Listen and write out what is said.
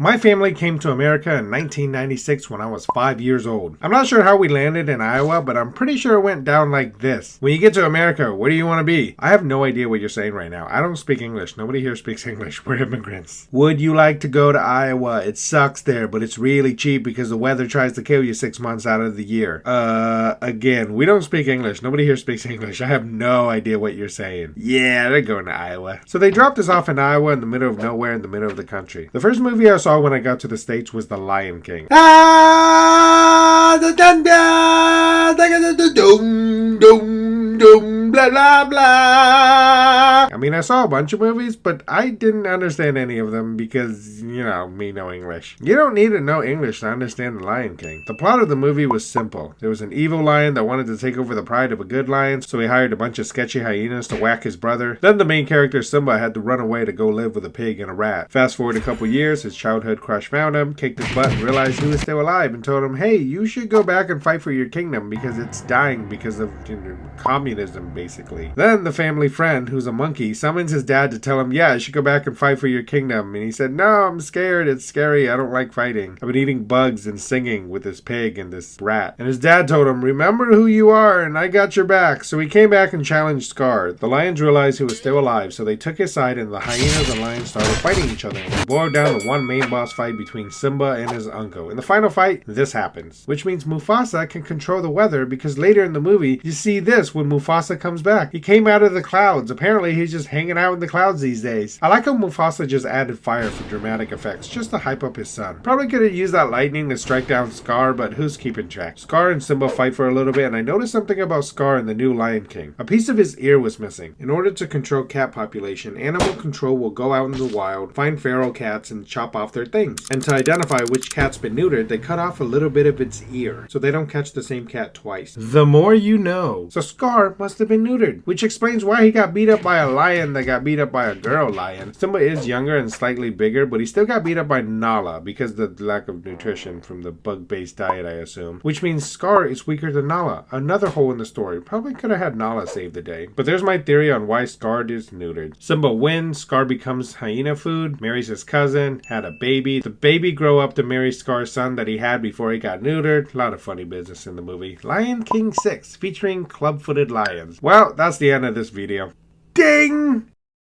My family came to America in 1996 when I was 5 years old. I'm not sure how we landed in Iowa, but I'm pretty sure it went down like this. When you get to America, where do you want to be? I have no idea what you're saying right now. I don't speak English. Nobody here speaks English. We're immigrants. Would you like to go to Iowa? It sucks there, but it's really cheap because the weather tries to kill you 6 months out of the year. Again, we don't speak English. Nobody here speaks English. I have no idea what you're saying. Yeah, they're going to Iowa. So they dropped us off in Iowa in the middle of nowhere in the middle of the country. The first movie I saw when I got to the States was The Lion King. The thunder, dum, dum, dum, blah, blah, blah. I mean, I saw a bunch of movies, but I didn't understand any of them because, you know, me know English. You don't need to know English to understand The Lion King. The plot of the movie was simple. There was an evil lion that wanted to take over the pride of a good lion, so he hired a bunch of sketchy hyenas to whack his brother. Then the main character, Simba, had to run away to go live with a pig and a rat. Fast forward a couple years, his childhood crush found him, kicked his butt, and realized he was still alive, and told him, hey, you should go back and fight for your kingdom because it's dying because of communism, basically. Then the family friend, who's a monkey, summons his dad to tell him, yeah, you should go back and fight for your kingdom. And he said, no, I'm scared. It's scary. I don't like fighting. I've been eating bugs and singing with this pig and this rat. And his dad told him, remember who you are and I got your back. So he came back and challenged Scar. The lions realized he was still alive, so they took his side and the hyenas and lions started fighting each other. And it boiled down to one main boss fight between Simba and his uncle. In the final fight, this happens. Which means Mufasa can control the weather because later in the movie, you see this when Mufasa comes back. He came out of the clouds. Apparently, he's just hanging out in the clouds these days. I like how Mufasa just added fire for dramatic effects, just to hype up his son. Probably could have used that lightning to strike down Scar, but who's keeping track? Scar and Simba fight for a little bit, and I noticed something about Scar in the new Lion King. A piece of his ear was missing. In order to control cat population, animal control will go out in the wild, find feral cats, and chop off their things. And to identify which cat's been neutered, they cut off a little bit of its ear, so they don't catch the same cat twice. The more you know. So Scar must have been neutered, which explains why he got beat up by a lion that got beat up by a girl lion. Simba is younger and slightly bigger, but he still got beat up by Nala because of the lack of nutrition from the bug-based diet, I assume. Which means Scar is weaker than Nala. Another hole in the story. Probably could have had Nala save the day. But there's my theory on why Scar is neutered. Simba wins, Scar becomes hyena food, marries his cousin, had a baby. The baby grow up to marry Scar's son that he had before he got neutered. A lot of funny business in the movie. Lion King 6, featuring club-footed lions. Well, that's the end of this video. Ding!